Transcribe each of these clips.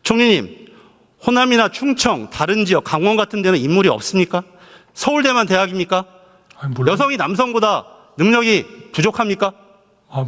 총리님, 호남이나 충청, 다른 지역, 강원 같은 데는 인물이 없습니까? 서울대만 대학입니까? 여성이 남성보다 능력이 부족합니까?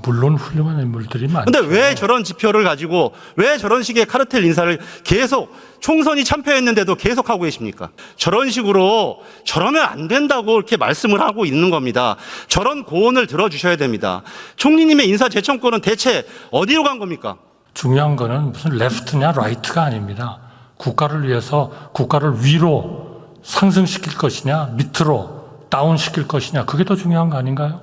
물론 훌륭한 인물들이 많죠. 근데 왜 저런 지표를 가지고 왜 저런 식의 카르텔 인사를 계속 총선이 참패했는데도 계속 하고 계십니까? 저런 식으로 저러면 안 된다고 이렇게 말씀을 하고 있는 겁니다. 저런 고언을 들어주셔야 됩니다. 총리님의 인사 재청권은 대체 어디로 간 겁니까? 중요한 거는 무슨 레프트냐 라이트가 아닙니다. 국가를 위해서 국가를 위로 상승시킬 것이냐 밑으로 다운시킬 것이냐 그게 더 중요한 거 아닌가요?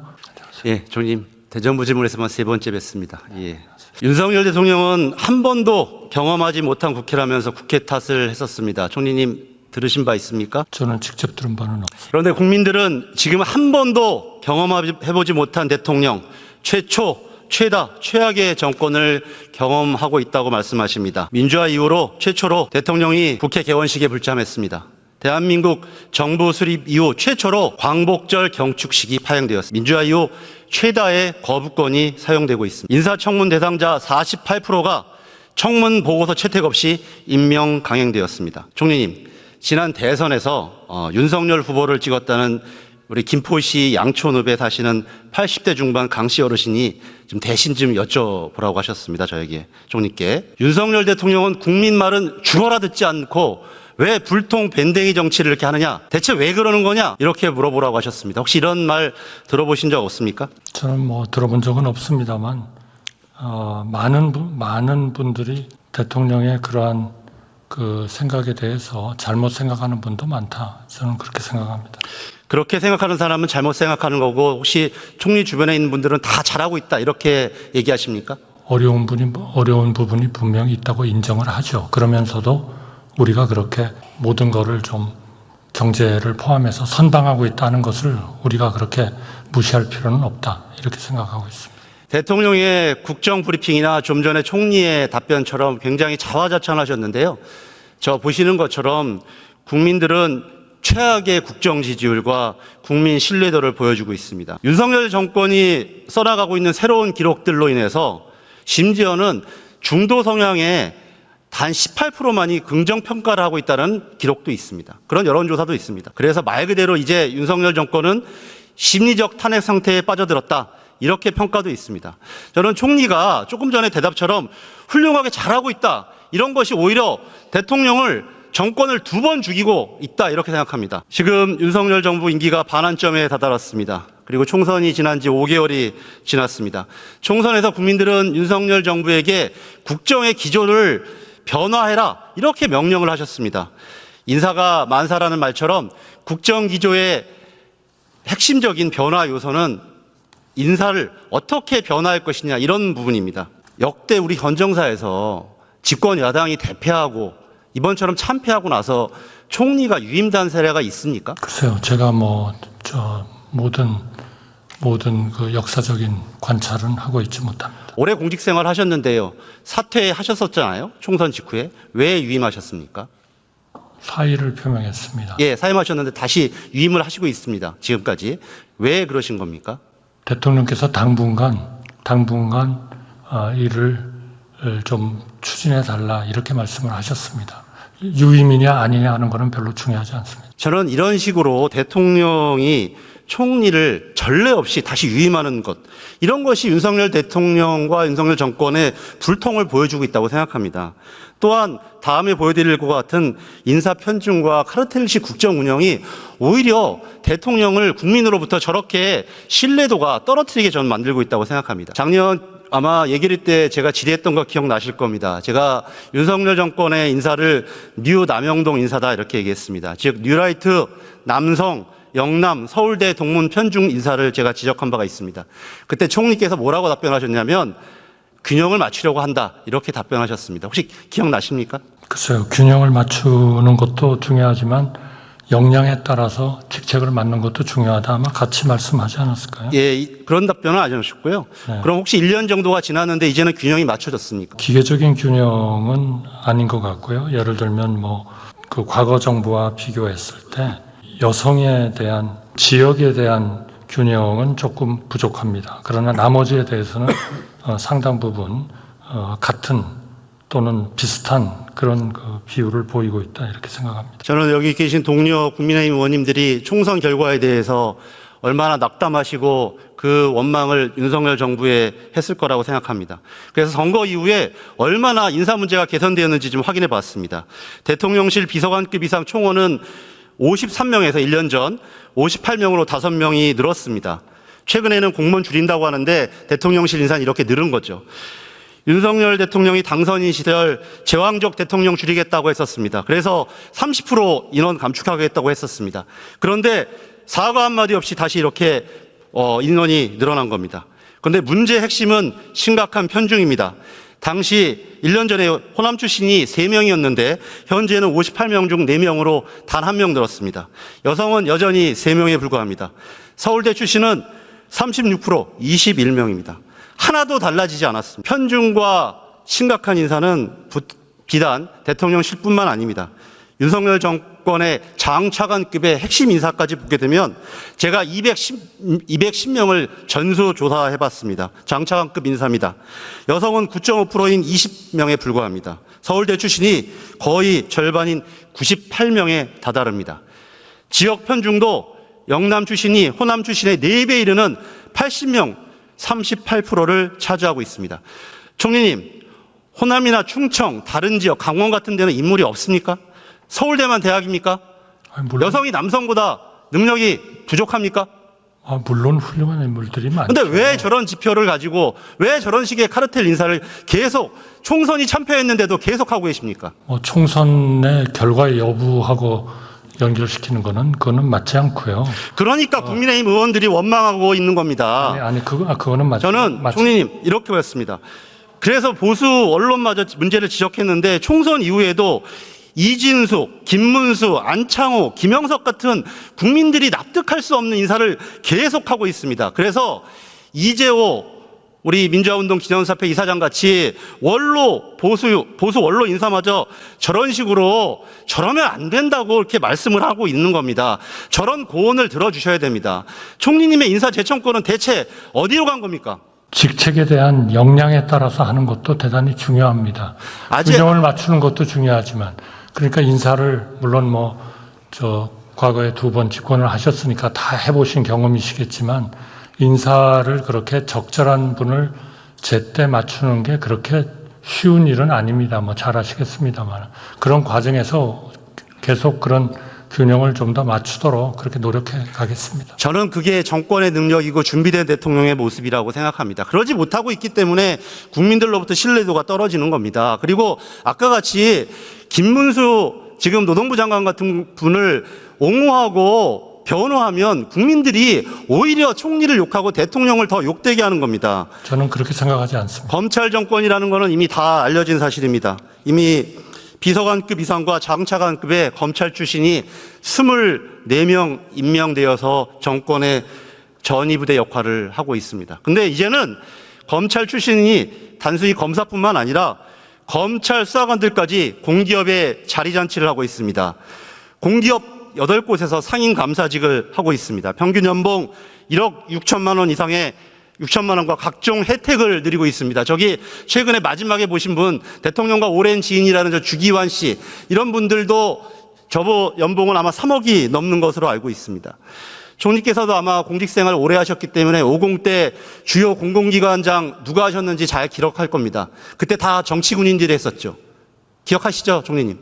예, 총리님. 대정부 질문에서만 3번째 뵀습니다. 예. 윤석열 대통령은 한 번도 경험하지 못한 국회라면서 국회 탓을 했었습니다. 총리님 들으신 바 있습니까? 저는 직접 들은 바는 없습니다. 그런데 국민들은 지금 한 번도 경험해보지 못한 대통령, 최다, 최악의 정권을 경험하고 있다고 말씀하십니다. 민주화 이후로 최초로 대통령이 국회 개원식에 불참했습니다. 대한민국 정부 수립 이후 최초로 광복절 경축식이 파행되었습니다. 민주화 이후 최다의 거부권이 사용되고 있습니다. 인사청문 대상자 48%가 청문 보고서 채택 없이 임명 강행되었습니다. 총리님, 지난 대선에서 윤석열 후보를 찍었다는 우리 김포시 양촌읍에 사시는 80대 중반 강씨 어르신이 좀 대신 좀 여쭤보라고 하셨습니다. 저에게, 총리께. 윤석열 대통령은 국민 말은 죽어라 듣지 않고 왜 불통 밴댕이 정치를 이렇게 하느냐? 대체 왜 그러는 거냐? 이렇게 물어보라고 하셨습니다. 혹시 이런 말 들어보신 적 없습니까? 저는 들어본 적은 없습니다만 많은 분들이 대통령의 그러한 그 생각에 대해서 잘못 생각하는 분도 많다. 저는 그렇게 생각합니다. 그렇게 생각하는 사람은 잘못 생각하는 거고 혹시 총리 주변에 있는 분들은 다 잘하고 있다 이렇게 얘기하십니까? 어려운 부분이 분명히 있다고 인정을 하죠. 그러면서도 우리가 그렇게 모든 거를 좀 경제를 포함해서 선방하고 있다는 것을 우리가 그렇게 무시할 필요는 없다. 이렇게 생각하고 있습니다. 대통령의 국정 브리핑이나 좀 전에 총리의 답변처럼 굉장히 자화자찬하셨는데요. 저 보시는 것처럼 국민들은 최악의 국정 지지율과 국민 신뢰도를 보여주고 있습니다. 윤석열 정권이 써나가고 있는 새로운 기록들로 인해서 심지어는 중도 성향의 단 18%만이 긍정평가를 하고 있다는 기록도 있습니다. 그런 여론조사도 있습니다. 그래서 말 그대로 이제 윤석열 정권은 심리적 탄핵 상태에 빠져들었다. 이렇게 평가도 있습니다. 저는 총리가 조금 전에 대답처럼 훌륭하게 잘하고 있다. 이런 것이 오히려 대통령을 정권을 2번 죽이고 있다. 이렇게 생각합니다. 지금 윤석열 정부 임기가 반환점에 다다랐습니다. 그리고 총선이 지난 지 5개월이 지났습니다. 총선에서 국민들은 윤석열 정부에게 국정의 기조를 변화해라 이렇게 명령을 하셨습니다. 인사가 만사라는 말처럼 국정기조의 핵심적인 변화 요소는 인사를 어떻게 변화할 것이냐 이런 부분입니다. 역대 우리 헌정사에서 집권 야당이 대패하고 이번처럼 참패하고 나서 총리가 유임된 사례가 있습니까? 글쎄요, 제가 모든 그 역사적인 관찰은 하고 있지 못합니다. 오래 공직생활 하셨는데요. 사퇴하셨었잖아요. 총선 직후에. 왜 유임하셨습니까? 사의를 표명했습니다. 예, 사임하셨는데 다시 유임을 하시고 있습니다. 지금까지. 왜 그러신 겁니까? 대통령께서 당분간 일을 좀 추진해달라 이렇게 말씀을 하셨습니다. 유임이냐 아니냐 하는 것은 별로 중요하지 않습니다. 저는 이런 식으로 대통령이 총리를 전례 없이 다시 유임하는 것, 이런 것이 윤석열 대통령과 윤석열 정권의 불통을 보여주고 있다고 생각합니다. 또한 다음에 보여드릴 것 같은 인사 편중과 카르텔식 국정 운영이 오히려 대통령을 국민으로부터 저렇게 신뢰도가 떨어뜨리게 저는 만들고 있다고 생각합니다. 작년 아마 얘기를 때 제가 질의했던 거 기억나실 겁니다. 제가 윤석열 정권의 인사를 뉴 남영동 인사다 이렇게 얘기했습니다. 즉 뉴라이트, 남성, 영남, 서울대 동문 편중 인사를 제가 지적한 바가 있습니다. 그때 총리께서 뭐라고 답변하셨냐면 균형을 맞추려고 한다 이렇게 답변하셨습니다. 혹시 기억나십니까? 글쎄요. 균형을 맞추는 것도 중요하지만 역량에 따라서 직책을 맡는 것도 중요하다. 아마 같이 말씀하지 않았을까요? 예, 그런 답변은 안 하셨고요. 네. 그럼 혹시 1년 정도가 지났는데 이제는 균형이 맞춰졌습니까? 기계적인 균형은 아닌 것 같고요. 예를 들면 그 과거 정부와 비교했을 때 여성에 대한 지역에 대한 균형은 조금 부족합니다. 그러나 나머지에 대해서는 상당 부분 같은 또는 비슷한 그런 그 비율을 보이고 있다 이렇게 생각합니다. 저는 여기 계신 동료 국민의힘 의원님들이 총선 결과에 대해서 얼마나 낙담하시고 그 원망을 윤석열 정부에 했을 거라고 생각합니다. 그래서 선거 이후에 얼마나 인사 문제가 개선되었는지 좀 확인해 봤습니다. 대통령실 비서관급 이상 총원은 53명에서 1년 전 58명으로 5명이 늘었습니다. 최근에는 공무원 줄인다고 하는데 대통령실 인사는 이렇게 늘은 거죠. 윤석열 대통령이 당선인 시절 제왕적 대통령 줄이겠다고 했었습니다. 그래서 30% 인원 감축하겠다고 했었습니다. 그런데 사과 한마디 없이 다시 이렇게 인원이 늘어난 겁니다. 그런데 문제의 핵심은 심각한 편중입니다. 당시 1년 전에 호남 출신이 3명이었는데 현재는 58명 중 4명으로 단 1명 늘었습니다. 여성은 여전히 3명에 불과합니다. 서울대 출신은 36% 21명입니다. 하나도 달라지지 않았습니다. 편중과 심각한 인사는 비단 대통령실뿐만 아닙니다. 윤석열 정권의 장차관급의 핵심 인사까지 붙게 되면 제가 210명을 전수조사해 봤습니다. 장차관급 인사입니다. 여성은 9.5%인 20명에 불과합니다. 서울대 출신이 거의 절반인 98명에 다다릅니다. 지역 편중도 영남 출신이 호남 출신의 4배 이르는 80명 38%를 차지하고 있습니다. 총리님, 호남이나 충청, 다른 지역, 강원 같은 데는 인물이 없습니까? 서울대만 대학입니까? 물론, 여성이 남성보다 능력이 부족합니까? 물론 훌륭한 인물들이 많죠. 그런데 왜 저런 지표를 가지고 왜 저런 식의 카르텔 인사를 계속 총선이 참패했는데도 계속하고 계십니까? 총선의 결과 여부하고 연결시키는 그거는 맞지 않고요. 그러니까 국민의힘 의원들이 원망하고 있는 겁니다. 그거는 맞죠. 저는 총리님 이렇게 보였습니다. 그래서 보수 언론마저 문제를 지적했는데 총선 이후에도 이진숙, 김문수, 안창호, 김영석 같은 국민들이 납득할 수 없는 인사를 계속하고 있습니다. 그래서 이재호 우리 민주화운동 기념사태 이사장 같이 보수 원로 인사마저 저런 식으로 저러면 안 된다고 이렇게 말씀을 하고 있는 겁니다. 저런 고언을 들어주셔야 됩니다. 총리님의 인사 재청권은 대체 어디로 간 겁니까? 직책에 대한 역량에 따라서 하는 것도 대단히 중요합니다. 균형을 맞추는 것도 중요하지만 그러니까 인사를 물론 과거에 2번 집권을 하셨으니까 다 해보신 경험이시겠지만 인사를 그렇게 적절한 분을 제때 맞추는 게 그렇게 쉬운 일은 아닙니다. 잘 아시겠습니다만 그런 과정에서 계속 그런 균형을 좀 더 맞추도록 그렇게 노력해 가겠습니다. 저는 그게 정권의 능력이고 준비된 대통령의 모습이라고 생각합니다. 그러지 못하고 있기 때문에 국민들로부터 신뢰도가 떨어지는 겁니다. 그리고 아까 같이 김문수 지금 노동부 장관 같은 분을 옹호하고 변호하면 국민들이 오히려 총리를 욕하고 대통령을 더 욕되게 하는 겁니다. 저는 그렇게 생각하지 않습니다. 검찰 정권이라는 것은 이미 다 알려진 사실입니다. 이미 비서관급 이상과 장차관급의 검찰 출신이 24명 임명되어서 정권의 전위부대 역할을 하고 있습니다. 근데 이제는 검찰 출신이 단순히 검사뿐만 아니라 검찰 수사관들까지 공기업에 자리잔치를 하고 있습니다. 공기업 8곳에서 상임 감사직을 하고 있습니다. 평균 연봉 1억 6천만 원 이상의 6천만 원과 각종 혜택을 누리고 있습니다. 저기 최근에 마지막에 보신 분 대통령과 오랜 지인이라는 저 주기환 씨 이런 분들도 저보 연봉은 아마 3억이 넘는 것으로 알고 있습니다. 총리께서도 아마 공직생활 오래 하셨기 때문에 50대 주요 공공기관장 누가 하셨는지 잘 기억할 겁니다. 그때 다 정치 군인들이 했었죠. 기억하시죠, 총리님?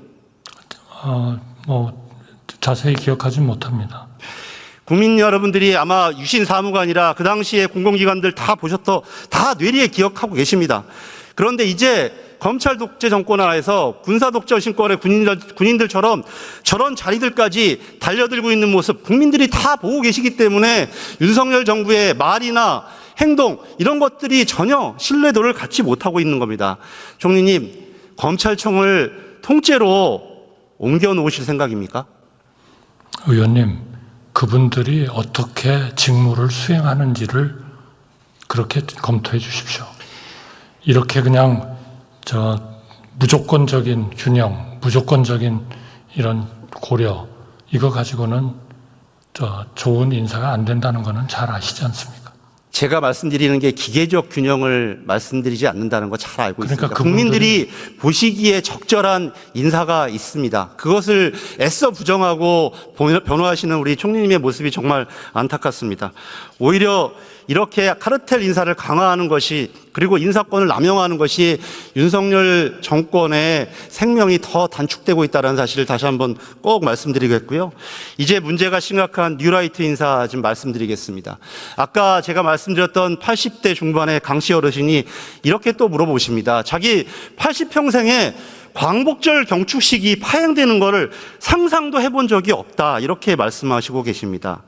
자세히 기억하지 못합니다. 국민 여러분들이 아마 유신 사무관이라 그 당시에 공공기관들 다 다 뇌리에 기억하고 계십니다. 그런데 이제 검찰 독재 정권 하에서 군사 독재 신권의 군인들처럼 저런 자리들까지 달려들고 있는 모습 국민들이 다 보고 계시기 때문에 윤석열 정부의 말이나 행동 이런 것들이 전혀 신뢰도를 갖지 못하고 있는 겁니다. 총리님, 검찰청을 통째로 옮겨 놓으실 생각입니까? 의원님, 그분들이 어떻게 직무를 수행하는지를 그렇게 검토해 주십시오. 이렇게 그냥 무조건적인 균형, 무조건적인 이런 고려 이거 가지고는 좋은 인사가 안 된다는 거는 잘 아시지 않습니까? 제가 말씀드리는 게 기계적 균형을 말씀드리지 않는다는 거 잘 알고 그러니까 있습니다. 국민들이 보시기에 적절한 인사가 있습니다. 그것을 애써 부정하고 변호하시는 우리 총리님의 모습이 정말 안타깝습니다. 오히려 이렇게 카르텔 인사를 강화하는 것이, 그리고 인사권을 남용하는 것이 윤석열 정권의 생명이 더 단축되고 있다는 사실을 다시 한번 꼭 말씀드리겠고요. 이제 문제가 심각한 뉴라이트 인사 좀 말씀드리겠습니다. 아까 제가 말씀드렸던 80대 중반의 강씨 어르신이 이렇게 또 물어보십니다. 자기 80평생에 광복절 경축식이 파행되는 것을 상상도 해본 적이 없다, 이렇게 말씀하시고 계십니다.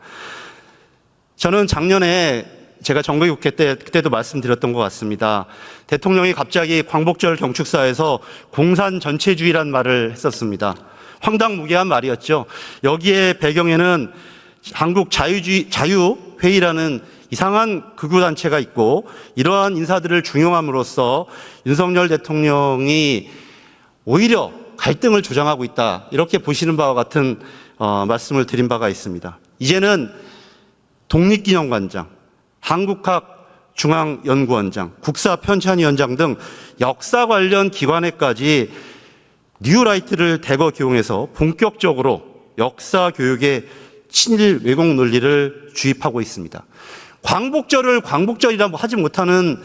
저는 작년에 제가 정부국회 때 그때도 말씀드렸던 것 같습니다. 대통령이 갑자기 광복절 경축사에서 공산 전체주의란 말을 했었습니다. 황당무계한 말이었죠. 여기에 배경에는 한국 자유회의라는 이상한 극우단체가 있고, 이러한 인사들을 중용함으로써 윤석열 대통령이 오히려 갈등을 조장하고 있다, 이렇게 보시는 바와 같은 말씀을 드린 바가 있습니다. 이제는 독립기념관장, 한국학중앙연구원장, 국사편찬위원장 등 역사 관련 기관에까지 뉴라이트를 대거 기용해서 본격적으로 역사 교육에 친일 왜곡 논리를 주입하고 있습니다. 광복절을 광복절이라고 하지 못하는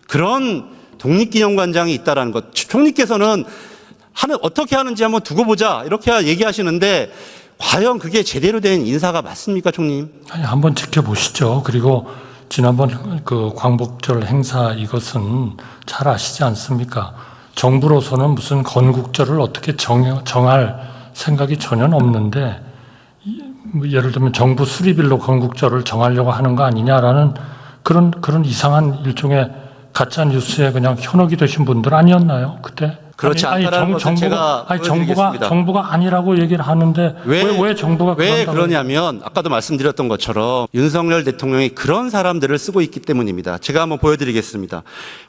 그런 독립기념관장이 있다는 것, 총리께서는 어떻게 하는지 한번 두고 보자, 이렇게 얘기하시는데 과연 그게 제대로 된 인사가 맞습니까, 총리님? 아니, 한번 지켜보시죠. 그리고 지난번 그 광복절 행사, 이것은 잘 아시지 않습니까? 정부로서는 무슨 건국절을 어떻게 정할 생각이 전혀 없는데, 예를 들면 정부 수립일로 건국절을 정하려고 하는 거 아니냐라는 그런 이상한 일종의 가짜 뉴스에 그냥 현혹이 되신 분들 아니었나요, 그때? 그렇지 않다는 것은 제가 보여드리겠습니다. 정부가 아니라고 얘기를 하는데 왜 정부가 왜 그러냐면, 아까도 말씀드렸던 것처럼 윤석열 대통령이 그런 사람들을 쓰고 있기 때문입니다. 제가 한번 보여드리겠습니다.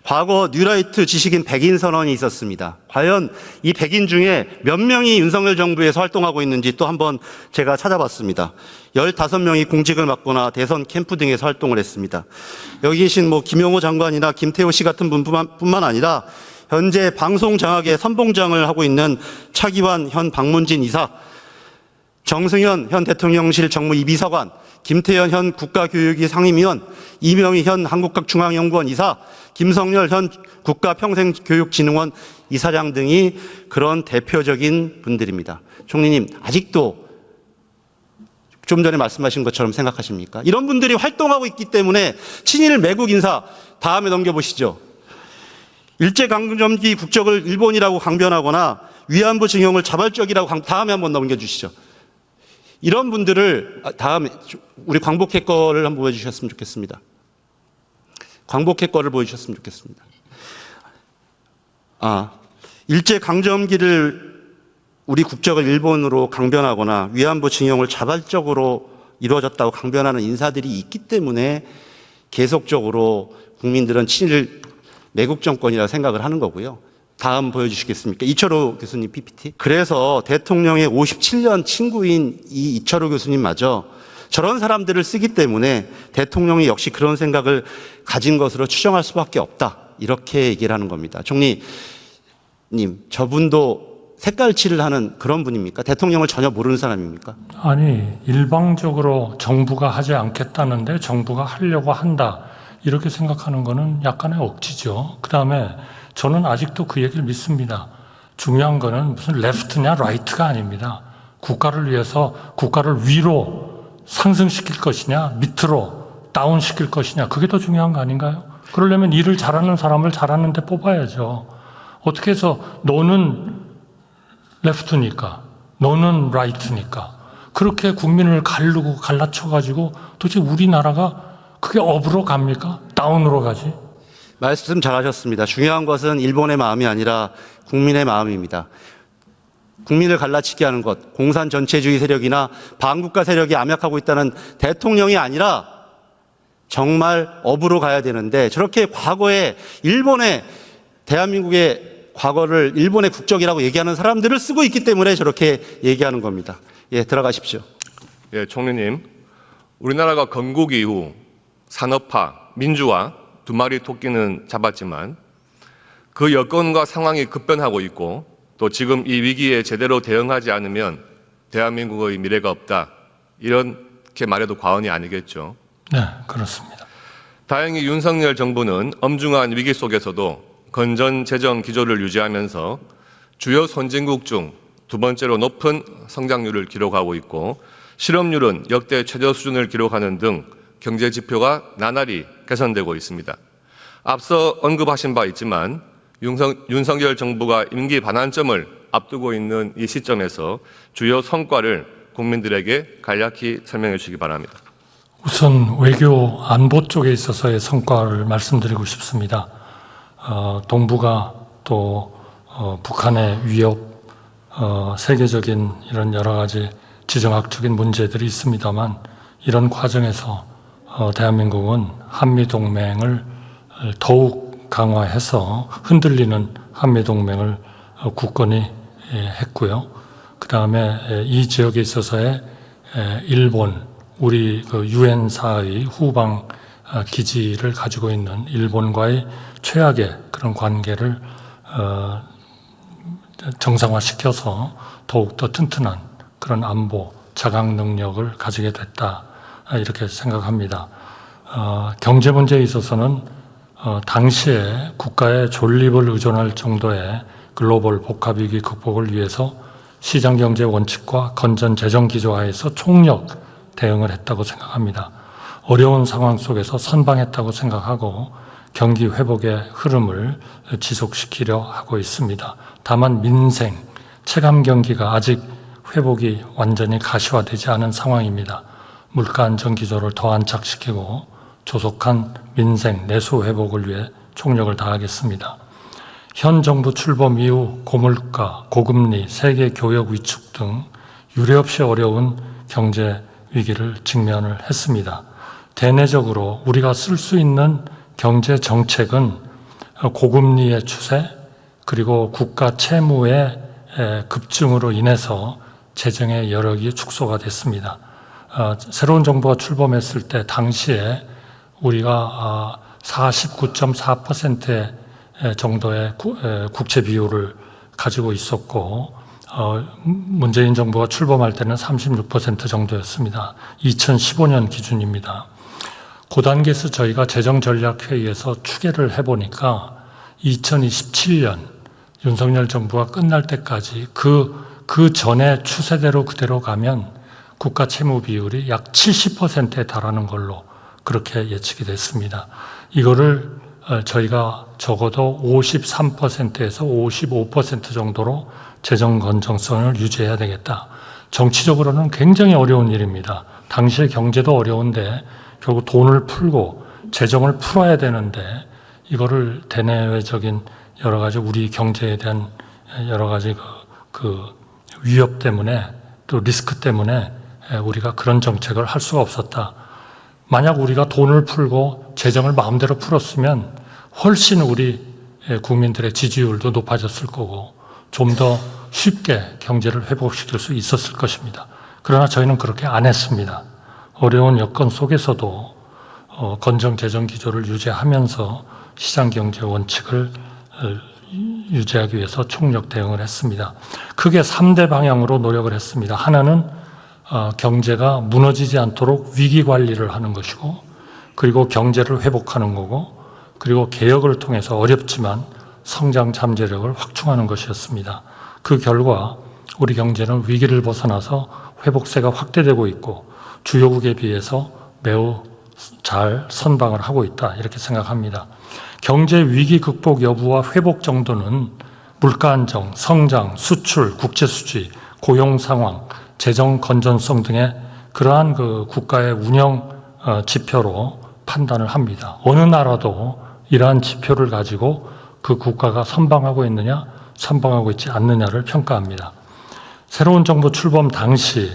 과거 뉴라이트 지식인 100인 선언이 있었습니다. 과연 이 100인 중에 몇 명이 윤석열 정부에서 활동하고 있는지 또 한번 제가 찾아봤습니다. 15명이 공직을 맡거나 대선 캠프 등에서 활동을 했습니다. 여기 계신 김용호 장관이나 김태호 씨 같은 분뿐만 아니라 현재 방송장악의 선봉장을 하고 있는 차기환 현 박문진 이사, 정승현 현 대통령실 정무 비서관, 김태현 현 국가교육위 상임위원, 이명희 현 한국학중앙연구원 이사, 김성열 현 국가평생교육진흥원 이사장 등이 그런 대표적인 분들입니다. 총리님, 아직도 좀 전에 말씀하신 것처럼 생각하십니까? 이런 분들이 활동하고 있기 때문에 친일 매국 인사, 다음에 넘겨보시죠. 일제강점기 국적을 일본이라고 강변하거나 위안부 증용을 자발적이라고 다음에 한번 넘겨주시죠. 이런 분들을 다음에 우리 광복회 거를 한번 보여주셨으면 좋겠습니다. 광복회 거를 보여주셨으면 좋겠습니다. 일제강점기를 우리 국적을 일본으로 강변하거나 위안부 증용을 자발적으로 이루어졌다고 강변하는 인사들이 있기 때문에 계속적으로 국민들은 친일 매국 정권이라고 생각을 하는 거고요. 다음 보여주시겠습니까? 이철호 교수님 PPT. 그래서 대통령의 57년 친구인 이 이철호 교수님마저 저런 사람들을 쓰기 때문에 대통령이 역시 그런 생각을 가진 것으로 추정할 수밖에 없다, 이렇게 얘기를 하는 겁니다. 총리님, 저분도 색깔칠을 하는 그런 분입니까? 대통령을 전혀 모르는 사람입니까? 아니, 일방적으로 정부가 하지 않겠다는데 정부가 하려고 한다, 이렇게 생각하는 거는 약간의 억지죠. 그 다음에 저는 아직도 그 얘기를 믿습니다. 중요한 거는 무슨 레프트냐 라이트가 아닙니다. 국가를 위해서 국가를 위로 상승시킬 것이냐 밑으로 다운시킬 것이냐, 그게 더 중요한 거 아닌가요? 그러려면 일을 잘하는 사람을 잘하는 데 뽑아야죠. 어떻게 해서 너는 레프트니까 너는 라이트니까 그렇게 국민을 갈라쳐가지고 도대체 우리나라가 그게 업으로 갑니까? 다운으로 가지? 말씀 잘하셨습니다. 중요한 것은 일본의 마음이 아니라 국민의 마음입니다. 국민을 갈라치게 하는 것, 공산 전체주의 세력이나 반국가 세력이 암약하고 있다는 대통령이 아니라 정말 업으로 가야 되는데, 저렇게 과거에 일본의 대한민국의 과거를 일본의 국적이라고 얘기하는 사람들을 쓰고 있기 때문에 저렇게 얘기하는 겁니다. 예, 들어가십시오. 예, 총리님. 우리나라가 건국 이후 산업화, 민주화 두 마리 토끼는 잡았지만 그 여건과 상황이 급변하고 있고 또 지금 이 위기에 제대로 대응하지 않으면 대한민국의 미래가 없다. 이렇게 말해도 과언이 아니겠죠. 네, 그렇습니다. 다행히 윤석열 정부는 엄중한 위기 속에서도 건전 재정 기조를 유지하면서 주요 선진국 중 두 번째로 높은 성장률을 기록하고 있고 실업률은 역대 최저 수준을 기록하는 등 경제 지표가 나날이 개선되고 있습니다. 앞서 언급하신 바 있지만 윤석열 정부가 임기 반환점을 앞두고 있는 이 시점에서 주요 성과를 국민들에게 간략히 설명해 주시기 바랍니다. 우선 외교 안보 쪽에 있어서의 성과를 말씀드리고 싶습니다. 동북아 또 북한의 위협, 세계적인 이런 여러 가지 지정학적인 문제들이 있습니다만 이런 과정에서 대한민국은 한미동맹을 더욱 강화해서 흔들리는 한미동맹을 굳건히 했고요. 그 다음에 이 지역에 있어서의 일본, 우리 그 유엔사의 후방 기지를 가지고 있는 일본과의 최악의 그런 관계를 정상화시켜서 더욱더 튼튼한 그런 안보, 자강 능력을 가지게 됐다. 이렇게 생각합니다. 경제 문제에 있어서는 당시에 국가의 존립을 의존할 정도의 글로벌 복합위기 극복을 위해서 시장경제 원칙과 건전 재정 기조하에서 총력 대응을 했다고 생각합니다. 어려운 상황 속에서 선방했다고 생각하고 경기 회복의 흐름을 지속시키려 하고 있습니다. 다만 민생, 체감 경기가 아직 회복이 완전히 가시화되지 않은 상황입니다. 물가 안정 기조를 더 안착시키고 조속한 민생, 내수 회복을 위해 총력을 다하겠습니다. 현 정부 출범 이후 고물가, 고금리, 세계 교역 위축 등 유례없이 어려운 경제 위기를 직면을 했습니다. 대내적으로 우리가 쓸 수 있는 경제 정책은 고금리의 추세 그리고 국가 채무의 급증으로 인해서 재정의 여력이 축소가 됐습니다. 새로운 정부가 출범했을 때 당시에 우리가 49.4% 정도의 국채 비율을 가지고 있었고 문재인 정부가 출범할 때는 36% 정도였습니다. 2015년 기준입니다. 그 단계에서 저희가 재정전략회의에서 추계를 해보니까 2027년 윤석열 정부가 끝날 때까지 그 전에 추세대로 그대로 가면 국가 채무 비율이 약 70%에 달하는 걸로 그렇게 예측이 됐습니다. 이거를 저희가 적어도 53%에서 55% 정도로 재정 건전성을 유지해야 되겠다. 정치적으로는 굉장히 어려운 일입니다. 당시의 경제도 어려운데 결국 돈을 풀고 재정을 풀어야 되는데 이거를 대내외적인 여러 가지 우리 경제에 대한 여러 가지 그 위협 때문에 또 리스크 때문에 우리가 그런 정책을 할 수가 없었다. 만약 우리가 돈을 풀고 재정을 마음대로 풀었으면 훨씬 우리 국민들의 지지율도 높아졌을 거고 좀 더 쉽게 경제를 회복시킬 수 있었을 것입니다. 그러나 저희는 그렇게 안 했습니다. 어려운 여건 속에서도 건전 재정 기조를 유지하면서 시장 경제 원칙을 유지하기 위해서 총력 대응을 했습니다. 크게 3대 방향으로 노력을 했습니다. 하나는 경제가 무너지지 않도록 위기 관리를 하는 것이고 그리고 경제를 회복하는 거고 그리고 개혁을 통해서 어렵지만 성장 잠재력을 확충하는 것이었습니다. 그 결과 우리 경제는 위기를 벗어나서 회복세가 확대되고 있고 주요국에 비해서 매우 잘 선방을 하고 있다 이렇게 생각합니다. 경제 위기 극복 여부와 회복 정도는 물가 안정, 성장, 수출, 국제 수지, 고용 상황, 재정 건전성 등의 그러한 그 국가의 운영 지표로 판단을 합니다. 어느 나라도 이러한 지표를 가지고 그 국가가 선방하고 있느냐, 선방하고 있지 않느냐를 평가합니다. 새로운 정부 출범 당시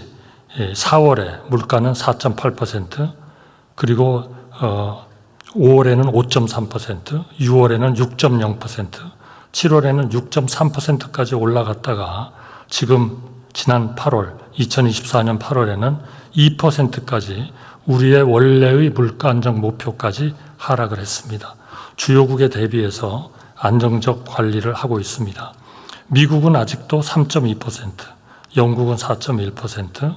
4월에 물가는 4.8%, 그리고 5월에는 5.3%, 6월에는 6.0%, 7월에는 6.3%까지 올라갔다가 지금 지난 8월, 2024년 8월에는 2%까지 우리의 원래의 물가 안정 목표까지 하락을 했습니다. 주요국에 대비해서 안정적 관리를 하고 있습니다. 미국은 아직도 3.2%, 영국은 4.1%,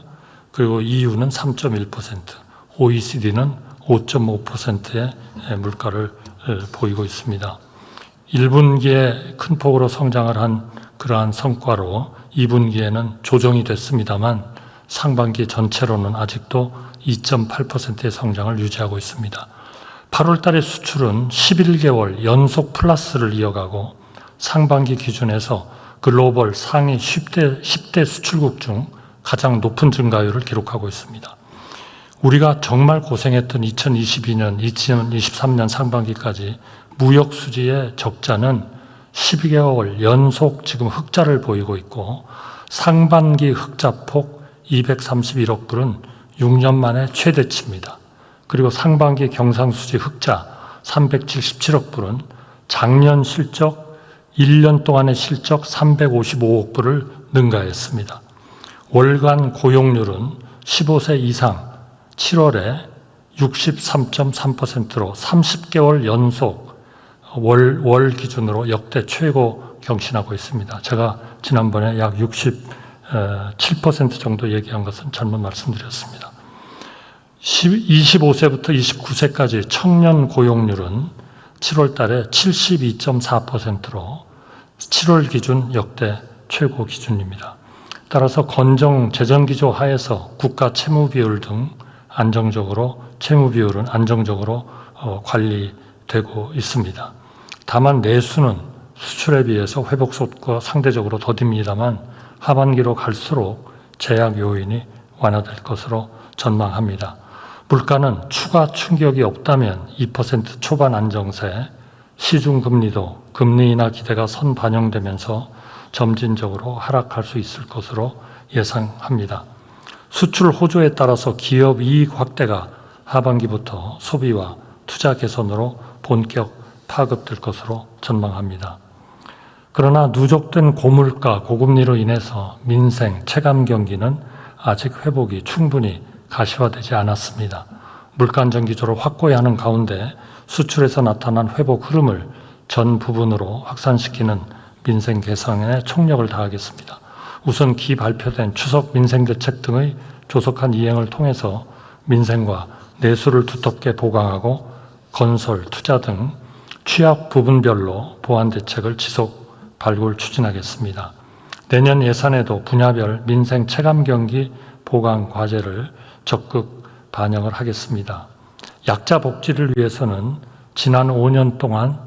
그리고 EU는 3.1%, OECD는 5.5%의 물가를 보이고 있습니다. 1분기에 큰 폭으로 성장을 한 그러한 성과로 2분기에는 조정이 됐습니다만 상반기 전체로는 아직도 2.8%의 성장을 유지하고 있습니다. 8월 달의 수출은 11개월 연속 플러스를 이어가고 상반기 기준에서 글로벌 상위 10대 수출국 중 가장 높은 증가율을 기록하고 있습니다. 우리가 정말 고생했던 2022년, 2023년 상반기까지 무역 수지의 적자는 12개월 연속 지금 흑자를 보이고 있고 상반기 흑자폭 231억 불은 6년 만에 최대치입니다. 그리고 상반기 경상수지 흑자 377억 불은 작년 실적 1년 동안의 실적 355억 불을 능가했습니다. 월간 고용률은 15세 이상 7월에 63.3%로 30개월 연속 월 기준으로 역대 최고 경신하고 있습니다. 제가 지난번에 약 67% 정도 얘기한 것은 잘못 말씀드렸습니다. 25세부터 29세까지 청년 고용률은 7월 달에 72.4%로 7월 기준 역대 최고 기준입니다. 따라서 건정 재정기조 하에서 국가 채무 비율 등 채무 비율은 안정적으로 관리되고 있습니다. 다만 내수는 수출에 비해서 회복 속도가 상대적으로 더딥니다만 하반기로 갈수록 제약 요인이 완화될 것으로 전망합니다. 물가는 추가 충격이 없다면 2% 초반 안정세, 시중금리도 금리 인하 기대가 선반영되면서 점진적으로 하락할 수 있을 것으로 예상합니다. 수출 호조에 따라서 기업 이익 확대가 하반기부터 소비와 투자 개선으로 본격 파급될 것으로 전망합니다. 그러나 누적된 고물가, 고금리로 인해서 민생, 체감 경기는 아직 회복이 충분히 가시화되지 않았습니다. 물가 안정 기조를 확고히 하는 가운데 수출에서 나타난 회복 흐름을 전 부분으로 확산시키는 민생 개선에 총력을 다하겠습니다. 우선 기 발표된 추석 민생대책 등의 조속한 이행을 통해서 민생과 내수를 두텁게 보강하고 건설, 투자 등 취약 부분별로 보완 대책을 지속 발굴 추진하겠습니다. 내년 예산에도 분야별 민생 체감 경기 보강 과제를 적극 반영을 하겠습니다. 약자 복지를 위해서는 지난 5년 동안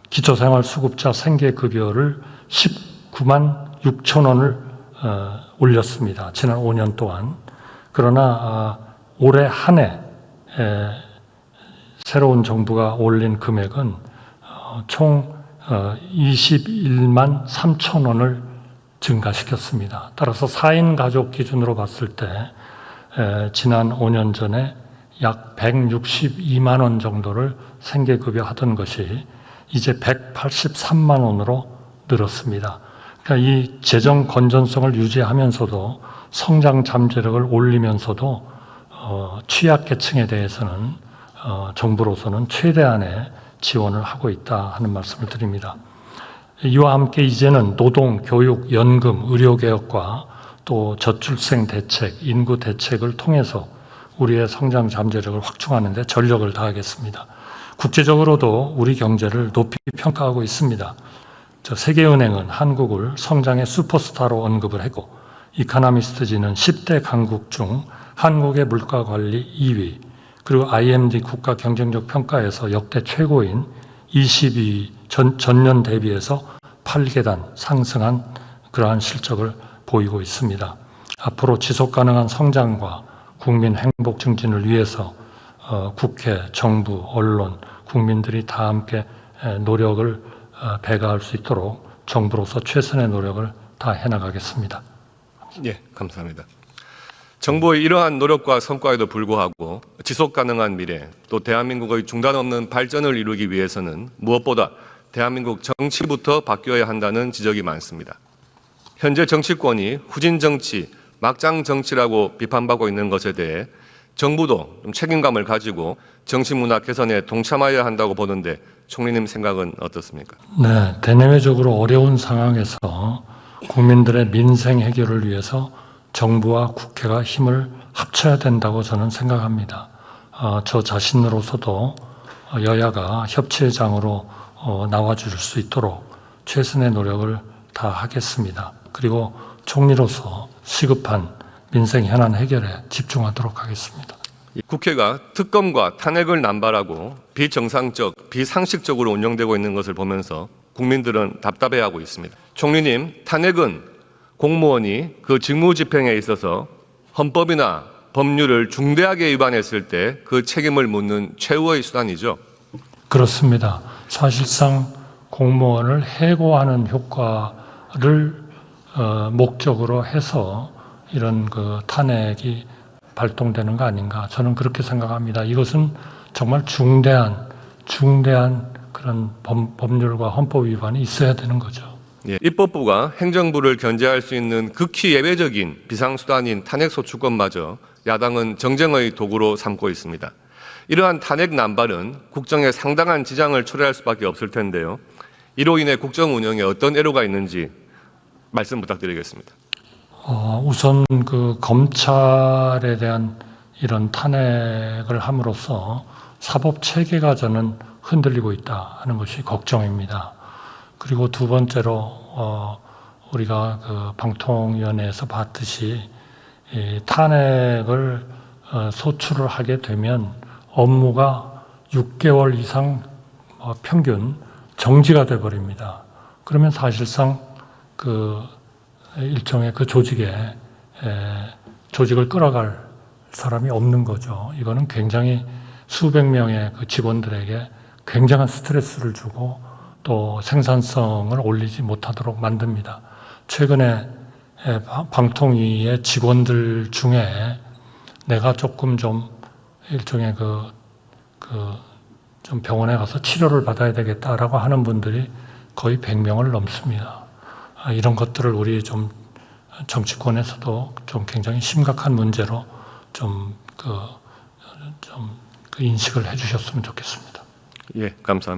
기초생활수급자 생계급여를 19만 6천 원을 올렸습니다. 지난 5년 동안. 그러나 올해 한 해 새로운 정부가 올린 금액은 총 21만 3천 원을 증가시켰습니다. 따라서 4인 가족 기준으로 봤을 때 지난 5년 전에 약 162만 원 정도를 생계급여 하던 것이 이제 183만 원으로 늘었습니다. 그러니까 이 재정 건전성을 유지하면서도 성장 잠재력을 올리면서도 취약계층에 대해서는 정부로서는 최대한의 지원을 하고 있다 하는 말씀을 드립니다. 이와 함께 이제는 노동, 교육, 연금, 의료개혁과 또 저출생 대책, 인구 대책을 통해서 우리의 성장 잠재력을 확충하는 데 전력을 다하겠습니다. 국제적으로도 우리 경제를 높이 평가하고 있습니다. 세계은행은 한국을 성장의 슈퍼스타로 언급을 했고 이카노미스트지는 10대 강국 중 한국의 물가관리 2위, 그리고 IMD 국가 경쟁력 평가에서 역대 최고인 22 전년 대비해서 8계단 상승한 그러한 실적을 보이고 있습니다. 앞으로 지속 가능한 성장과 국민 행복 증진을 위해서 국회, 정부, 언론, 국민들이 다 함께 노력을 배가할 수 있도록 정부로서 최선의 노력을 다 해나가겠습니다. 예, 감사합니다. 정부의 이러한 노력과 성과에도 불구하고 지속 가능한 미래, 또 대한민국의 중단 없는 발전을 이루기 위해서는 무엇보다 대한민국 정치부터 바뀌어야 한다는 지적이 많습니다. 현재 정치권이 후진 정치, 막장 정치라고 비판받고 있는 것에 대해 정부도 좀 책임감을 가지고 정치문화 개선에 동참해야 한다고 보는데 총리님 생각은 어떻습니까? 네, 대내외적으로 어려운 상황에서 국민들의 민생 해결을 위해서 정부와 국회가 힘을 합쳐야 된다고 저는 생각합니다. 저 자신으로서도 여야가 협치회장으로 나와줄 수 있도록 최선의 노력을 다하겠습니다. 그리고 총리로서 시급한 민생 현안 해결에 집중하도록 하겠습니다. 국회가 특검과 탄핵을 남발하고 비정상적, 비상식적으로 운영되고 있는 것을 보면서 국민들은 답답해하고 있습니다. 총리님, 탄핵은 공무원이 그 직무 집행에 있어서 헌법이나 법률을 중대하게 위반했을 때 그 책임을 묻는 최후의 수단이죠. 그렇습니다. 사실상 공무원을 해고하는 효과를 목적으로 해서 이런 그 탄핵이 발동되는 거 아닌가, 저는 그렇게 생각합니다. 이것은 정말 중대한 그런 법률과 헌법 위반이 있어야 되는 거죠. 예, 입법부가 행정부를 견제할 수 있는 극히 예외적인 비상수단인 탄핵소추권마저 야당은 정쟁의 도구로 삼고 있습니다. 이러한 탄핵 남발은 국정에 상당한 지장을 초래할 수밖에 없을 텐데요. 이로 인해 국정 운영에 어떤 애로가 있는지 말씀 부탁드리겠습니다. 우선 그 검찰에 대한 이런 탄핵을 함으로써 사법 체계가 저는 흔들리고 있다 하는 것이 걱정입니다. 그리고 두 번째로 우리가 그 방통위원회에서 봤듯이 이 탄핵을 소추를 하게 되면 업무가 6개월 이상 평균 정지가 돼 버립니다. 그러면 사실상 그 일종의 그 조직을 끌어갈 사람이 없는 거죠. 이거는 굉장히 수백 명의 그 직원들에게 굉장한 스트레스를 주고 또 생산성을 올리지 못하도록 만듭니다. 최근에 방통위의 직원들 중에 내가 조금 좀 일종의 좀 병원에 가서 치료를 받아야 되겠다라고 하는 분들이 거의 100명을 넘습니다. 이런 것들을 우리 좀 정치권에서도 좀 굉장히 심각한 문제로 좀 인식을 해주셨으면 좋겠습니다. 예, 감사합니다.